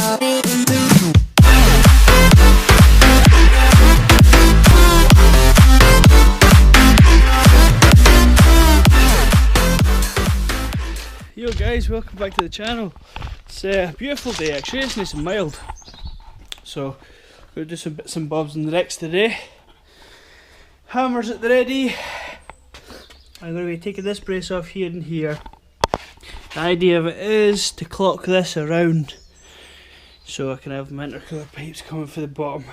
Yo guys, welcome back to the channel. It's a beautiful day actually, it's nice and mild. So, we'll do some bits and bobs in the Rex today. Hammers at the ready. I'm going to be taking this brace off here and here. The idea of it is to clock this around so I can have my intercooler pipes coming for the bottom.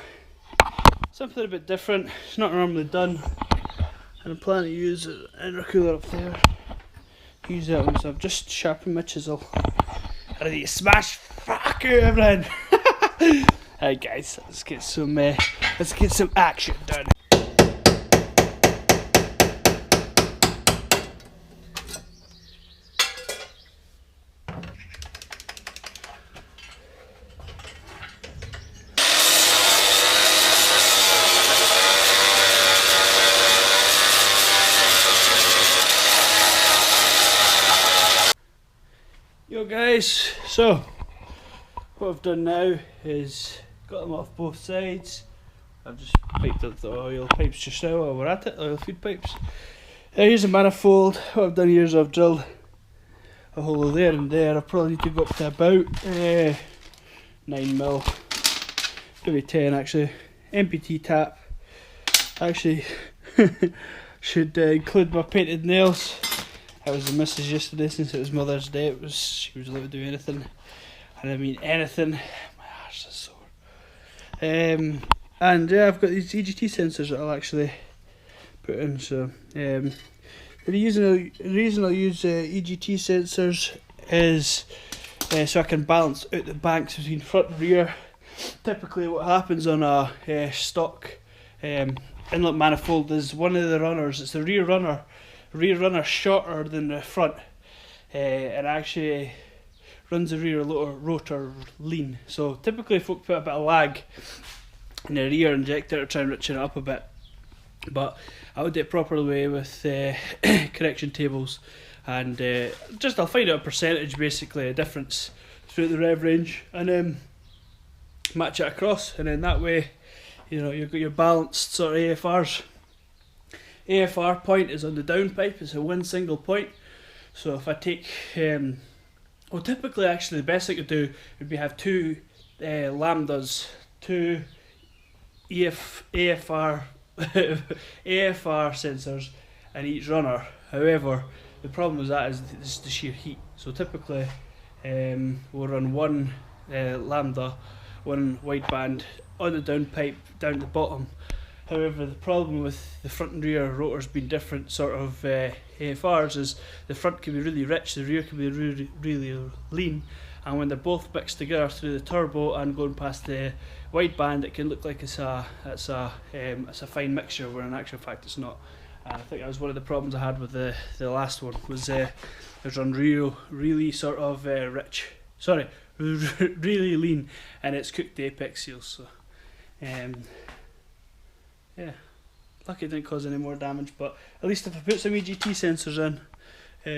Something a bit different, it's not normally done. And I'm planning to use an intercooler up there. Use that one, so I've just sharpened my chisel. I need to smash fuck out everything. Alright guys, let's get some action done. Yo guys, so what I've done now is got them off both sides. I've just piped up the oil pipes just now while we're at it, oil feed pipes. Here's a manifold. What I've done here is I've drilled a hole there and there. I probably need to go up to about 9mm, maybe 10 actually. MPT tap. Actually should include my painted nails. I was the missus yesterday since it was Mother's Day. She was allowed to do anything, and I mean anything. My arse is sore. And yeah, I've got these EGT sensors that I'll actually put in. So the reason I'll use EGT sensors is so I can balance out the banks between front and rear. Typically, what happens on a stock inlet manifold is one of the runners. It's the rear runner shorter than the front, and actually runs the rear rotor lean. So typically folk put a bit of lag in the rear injector to try and richen it up a bit, but I would do it proper way with correction tables, and I'll find out a percentage, basically a difference throughout the rev range, and match it across, and then that way, you know, you've got your balanced sort of AFRs. AFR point is on the downpipe, it's a one single point. So if I take, well typically actually the best thing to do would be have two lambdas, two AFR sensors in each runner. However, the problem with that is the sheer heat. So typically we'll run one lambda, one wideband on the downpipe down the bottom. However, the problem with the front and rear rotors being different sort of AFRs is the front can be really rich, the rear can be really, really lean, and when they're both mixed together through the turbo and going past the wideband, it can look like it's a fine mixture, where in actual fact it's not. And I think that was one of the problems I had with the last one, was it was run really sort of really lean, and it's cooked the apex seals. So yeah, lucky it didn't cause any more damage, but at least if I put some EGT sensors in,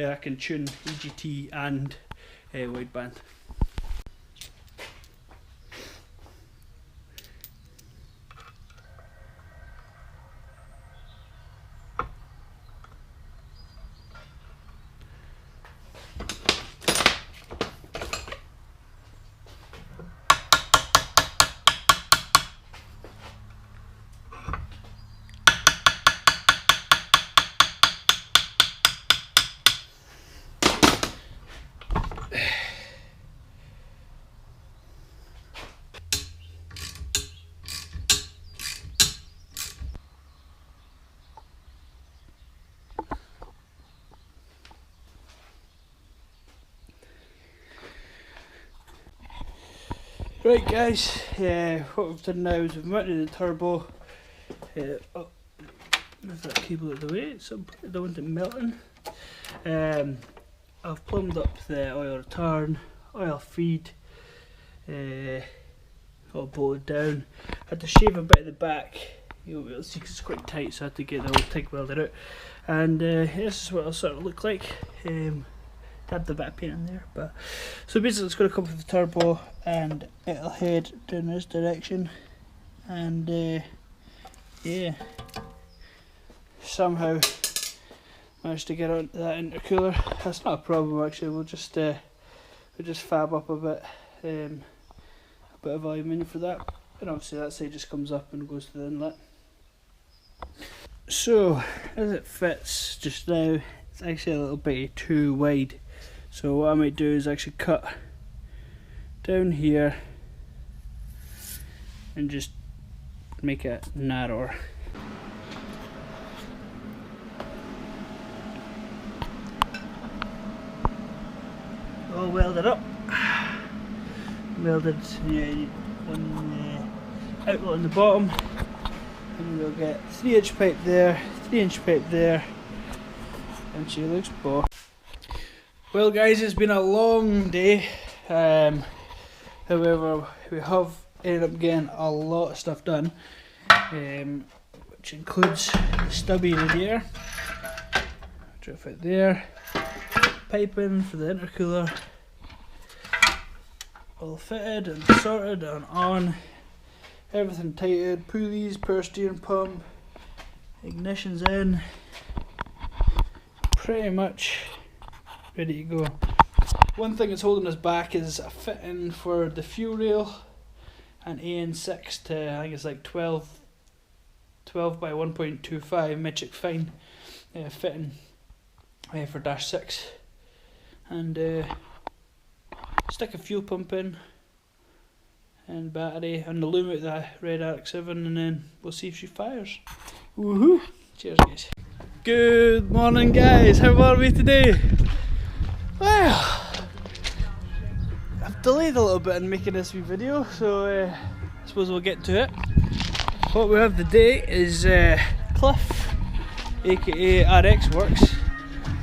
I can tune EGT and wideband. Right guys, what we've done now is we've mounted the turbo. Move that cable out of the way, at some point I don't want it melting. I've plumbed up the oil return, oil feed, all bolted down. Had to shave a bit at the back, you'll see because it's quite tight, so I had to get the old TIG welder out. And this is what it'll sort of look like. tabbed a bit of paint in there. But so basically it's going to come with the turbo and it'll head down this direction, and yeah, somehow managed to get onto that intercooler. That's not a problem actually. We'll just fab up a bit of aluminium for that, and obviously that side just comes up and goes to the inlet. So as it fits just now, it's actually a little bit too wide. So what I might do is actually cut down here and just make it narrower. All welded up. Welded one outlet on the bottom, and we'll get 3-inch pipe there, 3-inch pipe there, and she looks boss. Well guys, it's been a long day, however we have ended up getting a lot of stuff done, which includes the stubby radiator, drop it there, piping for the intercooler, all fitted and sorted and on, everything tighted, pulleys, power steering pump, ignition's in, pretty much ready to go. One thing that's holding us back is a fitting for the fuel rail, an AN6 to, I think it's like 12 by 1.25 metric fine fitting for dash 6, and stick a fuel pump in and battery and the loom out the red rx7, and then we'll see if she fires. Woohoo! Cheers guys. Good morning guys, how are we today? Well, I've delayed a little bit in making this wee video, so I suppose we'll get to it. What we have today is Cliff, aka RX Works,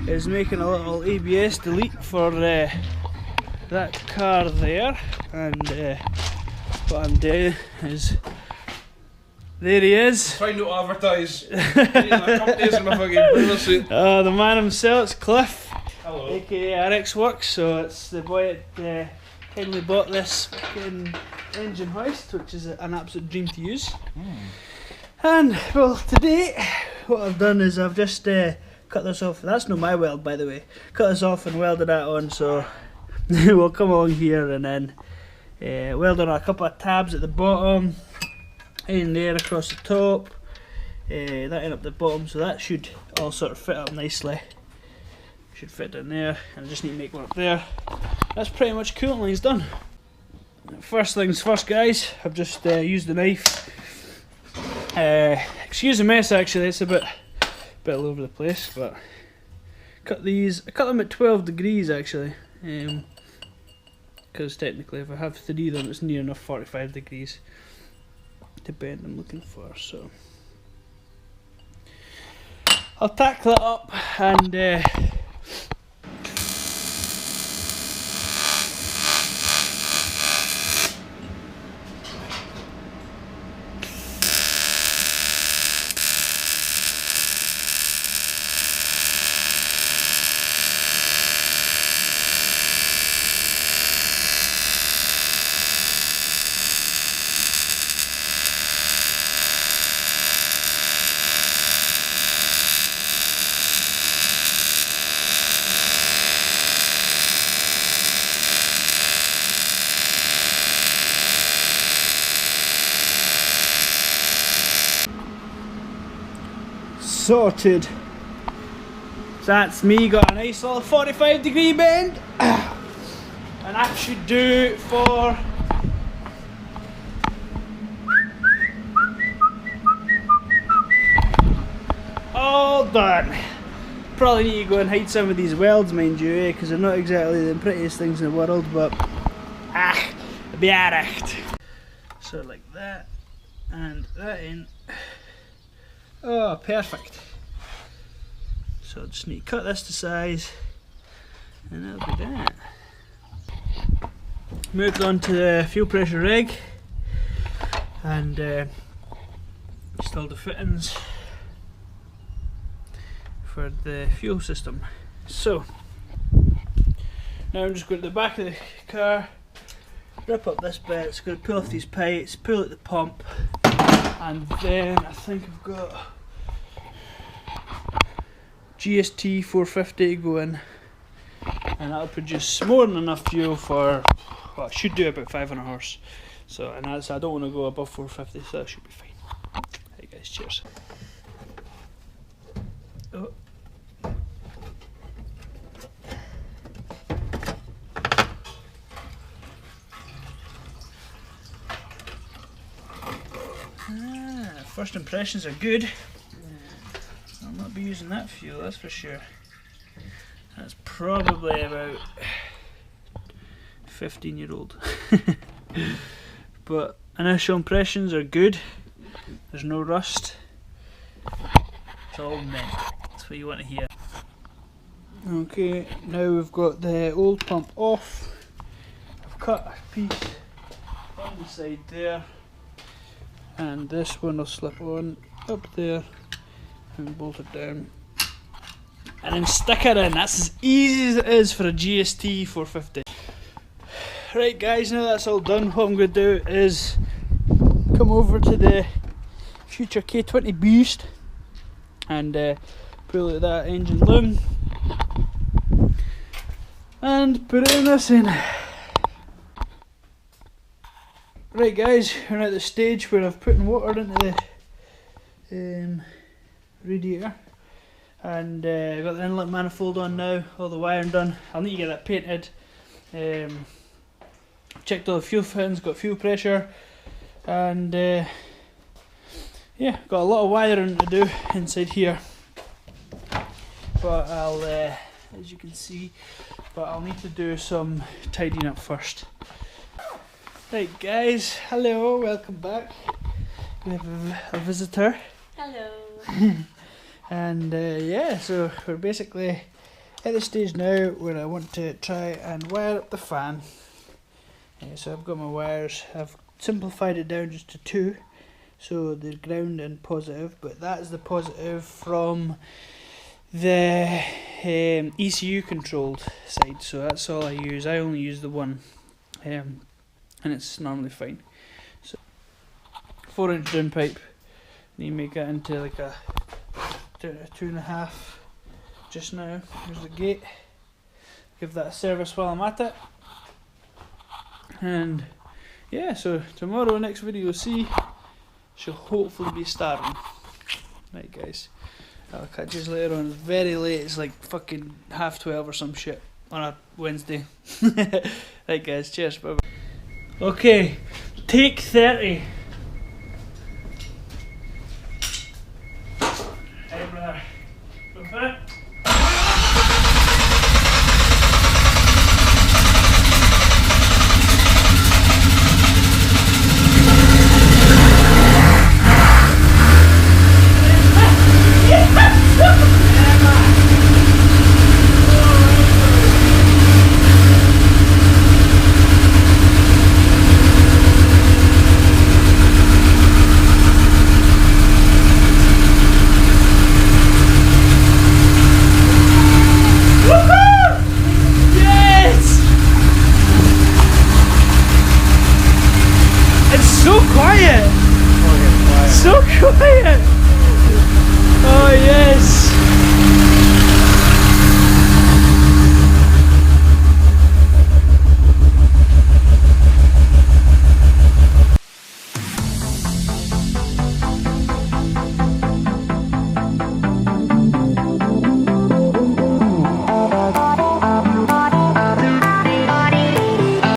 is making a little ABS delete for that car there, and what I'm doing is, there he is. Trying to advertise. The man himself, it's Cliff. Hello. Aka RX Works, so it's the boy that kindly bought this fucking engine hoist, which is an absolute dream to use. And well, today what I've done is I've just cut this off. That's not my weld, by the way. Cut this off and welded that on, so we'll come along here and then weld on a couple of tabs at the bottom, in there across the top, that in up the bottom, so that should all sort of fit up nicely. Should fit in there, and I just need to make one up there. That's pretty much coolant lines done. First things first guys, I've just used the knife. Excuse the mess actually, it's a bit all over the place, but cut these, I cut them at 12 degrees actually, because technically if I have 3 of them it's near enough 45 degrees to bend I'm looking for, so I'll tackle that up and sorted. So that's me, got a nice little 45-degree bend, and that should do for all done. Probably need to go and hide some of these welds, mind you, because they're not exactly the prettiest things in the world, but it'll be alright. So like that, and that in. Oh, perfect. So I just need to cut this to size, and that'll be that. Moved on to the fuel pressure rig, and installed the fittings for the fuel system. So Now I'm just going to the back of the car, rip up this bit, it's going to pull off these pipes, pull at the pump, and then I think I've got GST 450 to go in, and that'll produce more than enough fuel for, well, it should do about 500 horse. So, and that's, I don't want to go above 450, so that should be fine. Hey guys, cheers. Oh. First impressions are good. I'll not be using that fuel, that's for sure. That's probably about 15-year-old. But initial impressions are good. There's no rust. It's all mint. That's what you want to hear. Okay, now we've got the old pump off. I've cut a piece on the side there, and this one will slip on up there and bolt it down, and then stick it in. That's as easy as it is for a GST 450. Right guys, now that's all done, what I'm going to do is come over to the future K20 Boost and pull out that engine loom and put it in this in. Right guys, we're at the stage where I've put water into the radiator, and I've got the inlet manifold on now, all the wiring done. I'll need to get that painted. Checked all the fuel fins, got fuel pressure, and yeah, got a lot of wiring to do inside here. But I'll, as you can see, but I'll need to do some tidying up first. Right guys, hello, welcome back. We have a visitor. Hello. And yeah, so we're basically at the stage now where I want to try and wire up the fan. So I've got my wires, I've simplified it down just to 2, so the ground and positive, but that is the positive from the ECU controlled side, so that's all I use. I only use the one, and it's normally fine. So 4-inch downpipe, and you make that into like a 2.5 just now. Here's the gate, give that a service while I'm at it. And yeah, so tomorrow, next video you'll see, she'll hopefully be starting. Right guys, I'll catch you later on. It's very late, it's like fucking 12:30 or some shit on a Wednesday. Right guys, cheers, bye bye. Okay, take 30. Hey brother, go for it. So quiet! So quiet! Oh yes!